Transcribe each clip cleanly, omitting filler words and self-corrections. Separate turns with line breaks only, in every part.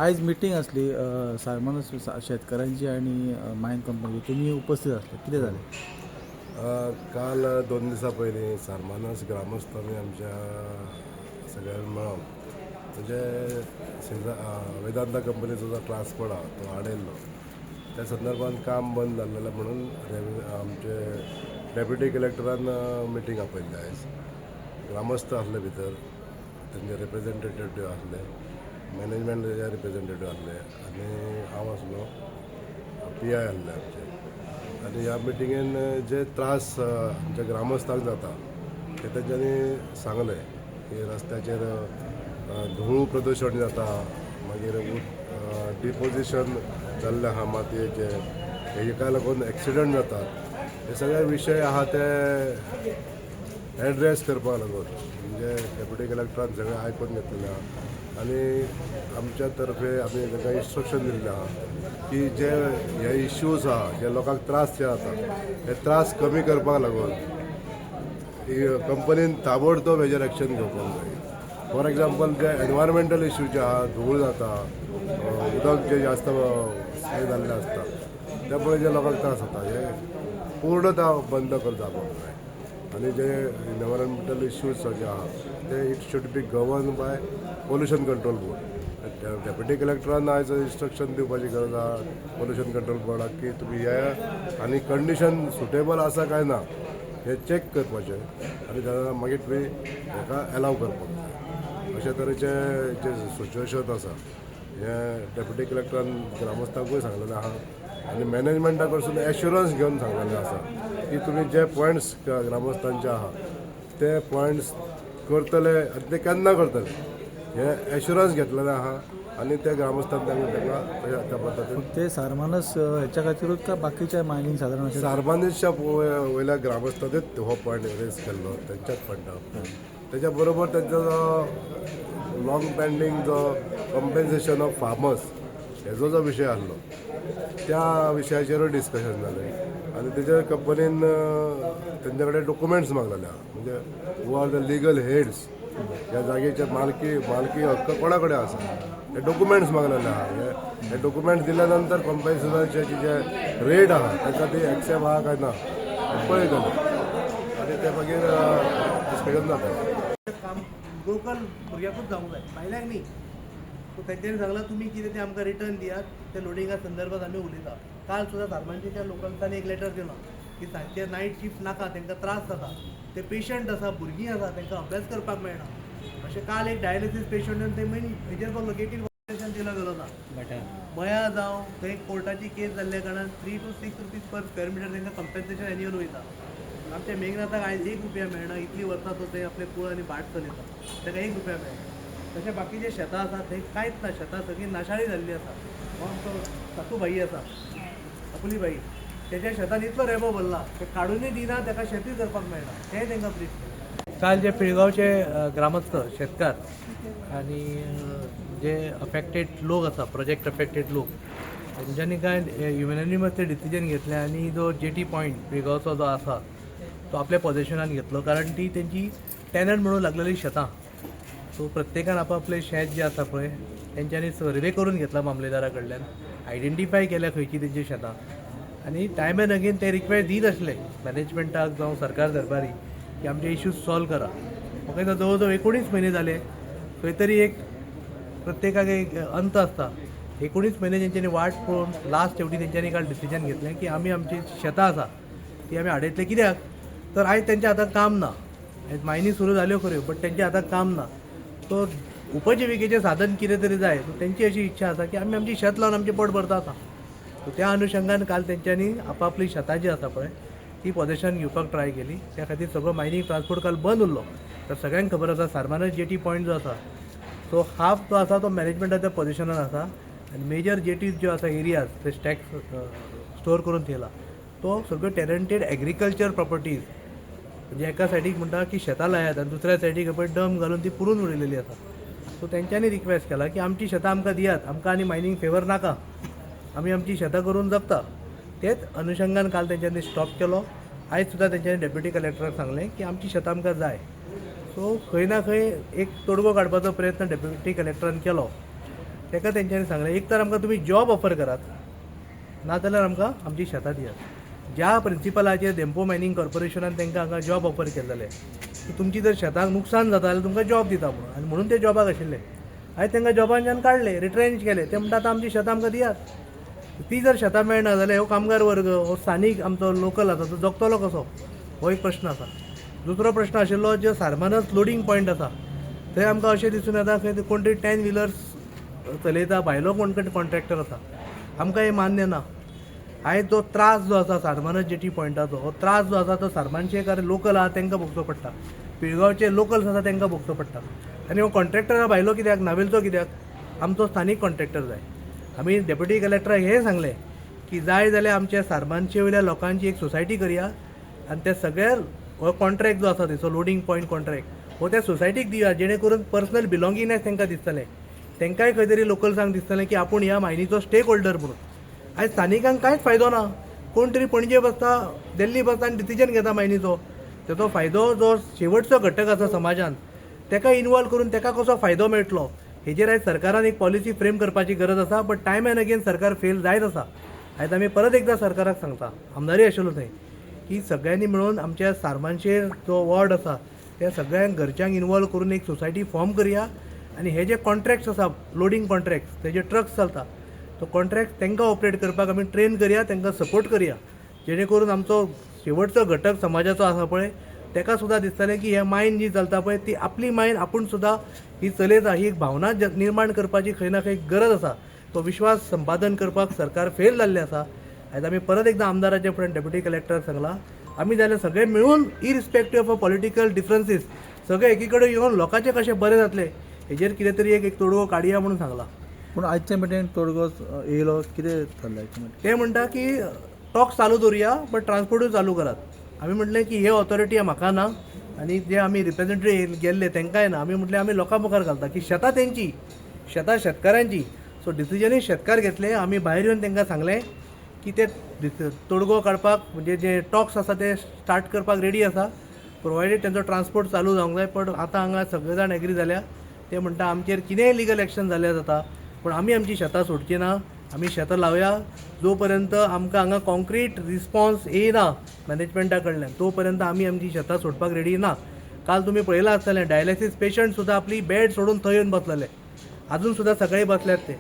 आज मीटिंग असली सामान्य शेतकऱ्यांची आणि मायन कंपनीची तुम्ही उपस्थित असले किती झाले?
काल 2 दिवसां पयलीं सारमानस ग्रामस्थांनी आमच्या सगळ्यांनी मेळोन म्हणजे वेदांता कंपनीचो जो ट्रान्सपोर्ट आहा तो आडयल्लो त्या संदर्भात काम बंद जाल्लें म्हणून आमचे डेप्युटी कलेक्टरान मिटींग आपयल्ली आयज. ग्रामस्थ आसले भितर, तेंचे रिप्रेझेंटेटिव्ह आसले, मॅनेजमेंटाचे रिप्रेझेंटेटिव्ह आसले आनी हांव आसलो, PI आसले आमचे. आनी ह्या मिटिंगेन जे त्रास आमच्या ग्रामस्थांक जाता ते तेंच्यांनी सांगले की रस्त्याचेर धूळ प्रदूशण जाता, मागीर डिपोजिशन जाल्ले आहा मातयेचे, हेका लागून एक्सिडंट जातात. हे सगळे विशय आहा ते एड्रेस करपाक लागून म्हणजे डेप्युटी कलेक्टरान सगळें आयकून घेतलेलें आहा आनी आमच्या तर्फे आमी तांकां इन्स्ट्रक्शन दिल्लें आहा की जे हे इश्यूज आहा जे लोकांक त्रास जे जाता हे त्रास कमी करपाक लागून कंपनीन ताबडतोब हेजेर एक्शन घेवपाक जाय. फॉर एग्जाम्पल जे एनवायरमेंटल इश्यू जे आहा, धूळ जाता, उदक जे जास्त हे जाल्लें आसता त्यामुळे जे लोकांक त्रास जाता हे पूर्णता बंद करपाक जाय. आनी जे एनवायरमेंटल इश्यूज जे आहा ते it should be govern by pollution control board. Deputy कलेक्टरान आयज इन्स्ट्रक्शन दिवपाची गरज आहा पोल्युशन कंट्रोल बोर्डाक की तुमी हे आनी कंडिशन सुटेबल आसा काय ना हे चॅक करपाचें आनी मागीर तुमी हेका एलाव करपाक जाय. अशे तरेचे जे सिच्युएशन आसा हे डेप्युटी कलेक्टरान ग्रामस्थांकूय सांगलेलें आहा आनी मॅनेजमेंटा कडसून एश्युरन्स घेवन सांगलेलें आसा की तुमी जे पॉयंट्स ग्रामस्थांचे आहा ते पॉयंट्स करतले आनी ते केन्ना करतले हे एश्युरन्स घेतलेले आहा आनी ते ग्रामस्थान तांकां त्या पद्दतीन
ते सारमानस ह्याच्या खातीरूच का बाकीच्या मायनिंग साधारण अशें?
सारबांदीच्या वयल्या ग्रामस्थांनीच हो पॉयंट रेज केल्लो तेंच्याच फंडाक. तेच्या बरोबर तेंचो जो लॉंग पेंडींग जो कॉम्पेन्सेशन ऑफ फार्मर्स हेजो जो विशय आसलो त्या विशयाचेरूय डिस्कशन जालें आनी तेजेर कंपनीन तेंचे कडेन डॉक्युमेंट्स मागलेले आहा म्हणजे who are the legal heads ह्या जागेचे मालकी हक्क कोणा कडेन आसा हे डॉक्युमेंट्स मागलेले आहा. हे डॉक्युमेंट्स दिल्या नंतर कॉम्पेन्सेशनाचे जे रेट आहा ताका ती एक्सेप्ट आहा काय ना पळयतले आनी ते मागीर डिस्कशन जाता.
काम लोकल भुरग्याकूच जावंक जाय, भायल्याक न्ही. सो तेंच्यांनी सांगलां तुमी कितें तें आमकां रिटर्न दियात, त्या लोडिंगा संदर्भात आमी उलयता. काल सुद्दां सारमांचेच्या लोकांनी एक लेटर दिलो की सांजचे नायट शिफ्ट नाका, तांकां त्रास जाता, ते पेशंट आसा, भुरगीं आसा, तांकां अभ्यास करपाक मेळना. अशें काल एक डायलिसीस पेशंटान ते मेन हेजेर लोकेटींग कॉम्पेन्सेशन दिलो गेलो ना. मया जावं थंय कोर्टाची केस जाल्ल्या कारणान 3 to 6 रुपीज पर स्क्वेअर मिटर तांकां कॉम्पेन्सेशन एन्युअल वयता. आमच्या मेघनाथाक आयज 1 रुपया मेळना. इतली वर्सां तो थंय आपले कुळ आनी भाट चलयता, ताका 1 रुपया मेळना. तशें बाकीचे शेतां आसा थंय कांयच ना, शेतां सगळीं नाशाळी जाल्ली आसा. हो आमचो सासू भाई आसा, आपली भाई, तेज्या शेतान इतलो रेबो भरला ते काडूनय दिना, ताका शेती करपाक मेळना. तें तांकां प्लीज. काल जे पिळगांवचे ग्रामस्थ शेतकार आणि जे अफेक्टेड लोक आसा, प्रोजेक्ट अफेक्टेड लोक, तेंच्यांनी कांय युनिमसली डिसिजन घेतलें आनी जो जेटी पॉयंट पिळगांवचो जो आसा तो आपल्या पोझेशनान घेतलो, कारण ती तेंची टॅनंट म्हणून लागलेली शेतां. सो प्रत्येकान आपापलें शेत जें आसा पळय तेंच्यांनी सर्वे करून घेतला मामलेदारा कडल्यान, आयडेंटिफाय केल्या खंयची तेंची शेतां, आनी टायम एंड अगेन ते रिक्वेस्ट दीत आसले मॅनेजमेंटाक जावं सरकार दरबारी की आमचे इश्यूज सॉल्व करा. म्हाका दिसता जवळ जवळ 19 म्हयने जाले. खंय तरी एक प्रत्येकाक एक अंत आसता. 19 म्हयने तेंच्यांनी वाट पळोवन लास्ट शेवटी तेंच्यांनी काल डिसिजन घेतलें की आमी आमची शेतां आसा ती आमी आडयतले. कित्याक तर आयज तेंच्या हाताक काम ना. आयज मायनी सुरू जाल्यो खऱ्यो, बट तेंच्या हाताक काम ना. तो उपजिविकेचें साधन कितें तरी जाय. सो तेंची अशी इच्छा आसा की आमी आमची शेत लावन आमचें पोट भरता आसा. सो त्या अनुशंगान काल तेंच्यांनी आपापली शेतां जी आसा पळय ती पोझेशन घेवपाक ट्राय केली. त्या खातीर सगळो मायनींग ट्रान्सपोर्ट काल बंद उरलो. तर सगळ्यांक खबर आसा सारमानस जेटी पॉयंट जो आसा सो हाफ जो आसा तो मॅनेजमेंटाच्या पोझिशनान आसा आनी मेजर जेटीज ज्यो आसा एरियाज ते टॅक्स स्टोर करून थेयला तो सगळ्यो टॅनंटेड एग्रीकल्चर प्रॉपर्टीज, म्हणजे एका सायडीक म्हणटा की शेतां लायात आनी दुसऱ्या सायडीक डम घालून ती पुरून उडयलेली आसा. सो तेंच्यांनी रिक्वेस्ट केला की आमची शेतां आमकां दियात, आमकां आनी मायनींग फेवर नाका, आमी आमची शेतां करून जगता. तेच अनुशंगान काल तेंच्यांनी स्टॉप केलो. आयज सुद्दां तेंच्यांनी डेप्युटी कलेक्टराक सांगलें की आमची शेतां आमकां जाय. सो खंय ना खंय एक तोडगो काडपाचो प्रयत्न डेप्युटी कलेक्टरान केलो ताका तेंच्यांनी सांगलें एक तर आमकां तुमी जॉब ऑफर करात नाजाल्यार आमकां आमची शेतां दियात. ज्या प्रिंसिपलाचेर डेम्पो मायनिंग कॉर्पोरेशनान तांकां हांगा जॉब ऑफर केलेले की तुमची जर शेतांक नुकसान जाता जाल्यार तुमकां जॉब दिता म्हणून, आनी म्हणून ते जॉबाक आशिल्ले. आयज तांकां जॉबांच्यान काडले, रिट्रेंच केले. ते म्हणटा आतां आमची शेतां आमकां दियात. ती जर शेतां मेळना जाल्यार हो कामगार वर्ग, हो स्थानीक आमचो लोकल आसा तो जगतलो कसो, हो एक प्रश्न आसा. दुसरो प्रश्न आशिल्लो जो सारमानस लोडिंग पॉयंट आसा थंय आमकां अशें दिसून येता खंय कोण तरी 10 व्हिलर्स चलयता, भायलो कोण तरी कॉन्ट्रॅक्टर आसा. आमकां हें मान्य ना. आयज जो त्रास जो आसा सारमानस जेटी पॉयंटाचो, हो त्रास जो आसा तो सारमानचे कारण लोकल आहा तांकां भोगचो पडटा, पिळगांवचे लोकल्स आसा तांकां भोगचो पडटा. आनी हो कॉन्ट्रॅक्टर भायलो कित्याक, नावेलचो कित्याक, आमचो स्थानीक कॉन्ट्रॅक्टर जाय. आमी डेप्युटी कलेक्टराक हें सांगलें की जाय जाल्यार आमच्या सारमानचे वयल्या लोकांची एक सोसायटी करया आनी ते सगळे हो कॉन्ट्रॅक्ट जो आसा तेचो लोडिंग पॉयंट कॉन्ट्रॅक्ट हो त्या सोसायटीक दिया, जेणे करून पर्सनल बिलॉंगिंगनेस तांकां दिसतलें. तांकांय खंय तरी लोकल्सांक दिसतलें की आपूण ह्या मायनीचो स्टेक होल्डर म्हणून. आयज स्थानिकांक कांयच फायदो ना. कोण तरी पणजे बसता, दिल्ली बसता आनी डिसिजन घेता मायनीचो. तेचो फायदो जो शेवटचो घटक आसा समाजान ताका इनवॉल्व करून ताका कसो फायदो मेळटलो हेजेर आयज सरकारान एक पॉलिसी फ्रेम करपाची गरज आसा. बट टायम एंड अगेन सरकार फेल जायत आसा. आयज आमी परत एकदां सरकाराक सांगता, आमदारी आशिल्लो थंय, की सगळ्यांनी मेळून आमच्या सारमानशेर जो वॉर्ड आसा त्या सगळ्यांक घरच्यांक इनवॉल्व करून एक सोसायटी फॉर्म करया आनी हे जे कॉन्ट्रॅक्ट्स आसा लोडिंग कॉन्ट्रॅक्ट्स तेजे ट्रक्स चलता तो कॉन्ट्रॅक्ट तांकां ऑपरेट करपाक आमी ट्रेन करया, तांकां सपोर्ट करया, जेणे करून आमचो शेवटचो घटक समाजाचो आसा पळय ताका सुद्दां दिसतलें की हें मायन जी चलता पळय ती आपली मायन आपूण सुद्दां ही चलयता, ही एक भावना निर्माण करपाची खंय ना खंय गरज आसा. तो विश्वास संपादन करपाक सरकार फेल जाल्लें आसा. आयज आमी परत एकदां आमदाराचे फुडें डेप्युटी कलेक्टराक सांगलां, आमी जाल्यार सगळे मेळून इरिस्पेक्टीव ऑफ पॉलिटिकल डिफरन्सीस सगळे एकी कडेन येवन लोकांचें कशें बरें जातलें हेजेर कितें तरी एक तोडगो काडया म्हणून सांगलां.
पूण आजचे मिटींग तोडगो येयलो कितें थारलें
ते म्हणटा की टॉक्स चालू दवरया बट ट्रान्सपोर्टूय चालू करात. आमी म्हटलें की हे ऑथॉरिटी म्हाका ना आनी जे आमी रिप्रेझेंटेटिव्ह गेल्ले तांकांय ना. आमी म्हटलें आमी लोकां मुखार घालता की शेतां तेंची, शेतां शेतकारांची. सो डिसिजनूय शेतकार घेतले. आमी भायर येवन तांकां सांगलें की ते तोडगो काडपाक म्हणजे जे टॉक्स आसा ते स्टार्ट करपाक रेडी आसा, प्रोवायडेड तेंचो ट्रान्सपोर्ट चालू जावंक जाय. पण आतां हांगा सगळे जाण एग्री जाल्या. ते म्हणटा आमचेर कितेंय लिगल एक्शन जाल्यार जाता पण आमी आमची शेतां सोडची ना. आमी शेतां लावया जो पर्यंत आमकां हांगा कॉन्क्रीट रिस्पॉन्स येयना मॅनेजमेंटा कडल्यान तो पर्यंत आमी आमची शेतां सोडपाक रेडी ना. काल तुमी पळयलां आसतलें डायलिसीस पेशंट सुद्दां आपली बेड सोडून थंय येवन बसलेले. अजून सुद्दां सकाळीं बसल्यात ते.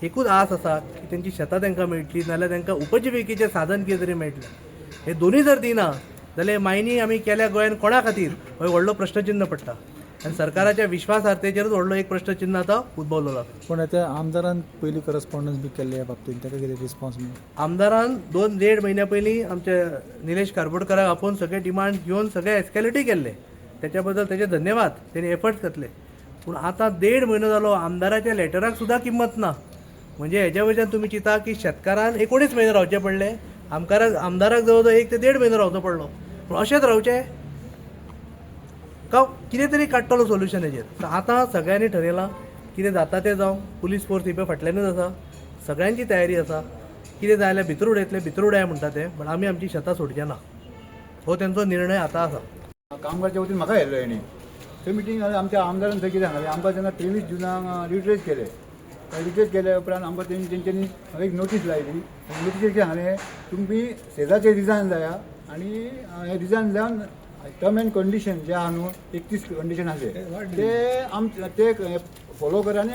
एकूच आस आसा की तेंची शेतां तांकां मेळटली नाल्यार तांकां उपजिविकेचें साधन कितें तरी मेळटलें. हे दोनूय जर दिना जाल्यार मायनी आमी केल्या गोंयान कोणा खातीर हो व्हडलो प्रश्नचिन्ह पडटा आनी सरकाराच्या विश्वासार्हतेचेरूच व्हडलो एक प्रश्नचिन्ह आतां उद्भवलेलो आसा.
पूण त्या आमदारान पयलीं करस्पॉन्डन्स बी केल्ले ह्या बाबतींत ताका कितें रिस्पॉन्स मेळ्ळो?
आमदारान 2-1.5 म्हयन्या पयलीं आमचे निलेश कारबोडकराक आपोवन सगळे डिमांड घेवन सगळे एस्केलेटूय केल्ले. त्याच्या बद्दल तेजे धन्यवाद, तेणी एफर्ट्स घातले. पूण आतां 1.5 म्हयनो जालो आमदाराच्या लेटराक सुद्दां किंमत ना. म्हणजे हेज्या वयल्यान तुमी चिंता की शेतकारान 19 म्हयने रावचे पडले, आमदाराक जवळ जवळ 1 ते 1.5 म्हयनो रावचो पडलो. पूण अशेंच रावचे का कितें तरी काडटलो सोल्युशन हेजेर. आतां सगळ्यांनी ठरयलां कितें जाता तें जावं. पुलीस फोर्स ही पळय फाटल्यानूच आसा, सगळ्यांची तयारी आसा. कितें जाय जाल्यार भितर उडयतले, भितर उडया म्हणटा ते. पण आमी आमची शेतां सोडचे ना हो तेंचो निर्णय आतां आसा.
कामगारच्या वतीन म्हाका येयल्लो हेणी थंय मिटींग आमच्या आमदारान थंय कितें सांगलें आमकां जेन्ना 23 जुनाक रिट्रेस केले उपरांत आमकां तेंच्यांनी एक नोटीस लायली. नोटीसेर कितें सांगलें तुमी सेजाचेर रिजायन जाया आनी हे रिजायन जावन टर्म एंड कंडिशन जे आहा न्हू 31 कंडिशन आसले ते फॉलो करा आनी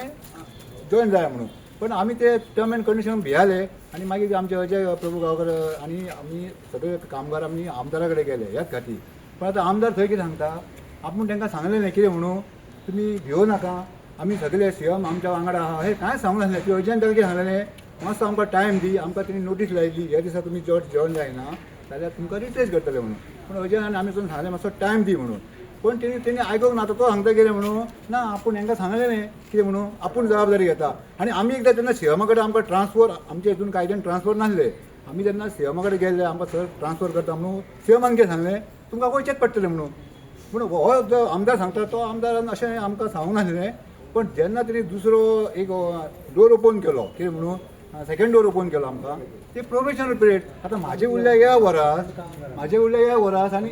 जॉयन जाया म्हणून. पण आमी ते टर्म एंड कंडिशन भियाले आनी मागीर आमचे अजय प्रभू गांवकर आनी आमी सगळे कामगार आमी आमदारा कडेन गेले ह्याच खातीर. पण आतां आमदार थंय कितें सांगता आपूण तांकां सांगलें न्ही कितें म्हणून तुमी भिवो नाका आमी सगळे सीएम आमच्या वांगडा आहा हें कांय सांगूंक नासलें. की अजयन ताका कितें सांगलें मातसो आमकां टायम दी, आमकां तेणी नोटीस लायली ह्या दिसा तुमी जॉयन जायना जाल्यार तुमकां रिट्रेस करतले म्हणून. पूण अजयन आमी वचून सांगलें मातसो टायम दी म्हणून. पण तेणी आयकूंक ना. तो सांगता कितें म्हणून ना आपूण हांकां सांगलें न्ही कितें म्हणून आपूण जबाबदारी घेता. आनी आमी एकदां तेन्ना सीएमा कडेन आमकां ट्रान्सफर आमच्या हितून कायद्यान ट्रान्सफर नासले. आमी जेन्ना सीएमा कडेन गेल्ले आमकां सर ट्रान्सफर करता म्हणून सीएमान कितें सांगलें तुमकां वयचेंच पडटलें म्हणून. पूण हो जो आमदार सांगता तो आमदारान अशें आमकां सांगूंक नासलें. पण जेन्ना तेणी दुसरो एक डोर ओपन केलो कितें म्हणून सेकंड डोर ओपन केलो आमकां ते प्रोबेशनल पिरियड आतां म्हाजे उरल्या ह्या वरास आनी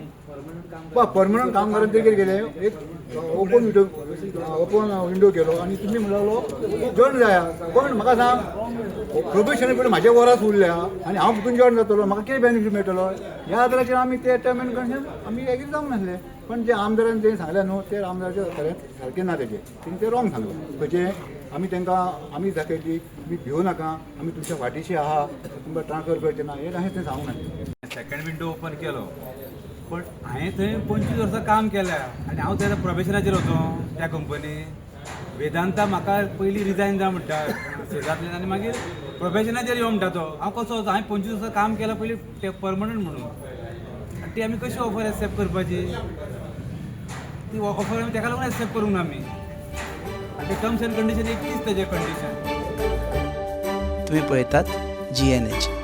परमनंट कामगारान ते कितें केलें एक ओपन विंडो केलो आनी तुमी म्हणलो जॉइन जाया पण म्हाका सांग प्रोबेशनल पिरियड म्हाज्या वरास उरल्या आनी हांव भितून जॉइन जातलो म्हाका कितें बेनिफीट मेळटलो ह्या आदाराचेर आमी ते टर्म एंड कंडिशन आमी एग्री जावंक नासले पण जे आमदारान जें सांगलें न्हू ते आमदाराचे सारकें ना तेजें तेणी तें रॉंग सांगलें खंयचें आमी तांकां आमी दाखयली तुमी भिवू नाका आमी तुमच्या फाटीशी आहा तुमकां ट्रान्सफर करचें ना हें अशें तें सांगूंक ना
सेकंड विंडो ओपन केलो पण हांवें थंय 25 वर्सां काम केल्या आनी हांव त्या प्रोबेशनाचेर वचो त्या कंपनीन वेदांता म्हाका पयलीं रिजायन जा म्हणटा सेजांतल्यान आनी मागीर प्रोबेशनाचेर यो म्हणटा तो हांव कसो वचो हांवें 25 वर्सां काम केलां पयलीं ते परमनंट म्हणून आनी ती आमी कशी ऑफर एक्सेप्ट करपाची ती ऑफर आमी ताका लागून एक्सेप्ट करूंक ना आमी आनी ते टर्म्स एंड कंडिशन एक तीच तेजे कंडिशन
तुम्ही पळयतात GNH.